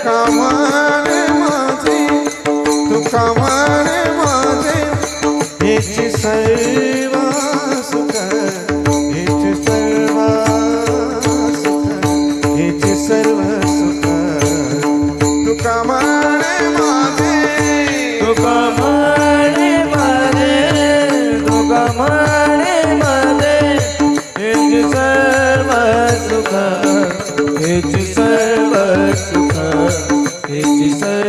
कामाने माझे तुका म्हणे माझे हेच सर्व सुख हेच सर्व सुख हेच सर्व सुख तुका म्हणे माझे तुका म्हणे माझे तुका म्हणे माझे हेच सर्व सुख हेच सर्व सुख हेच सर्व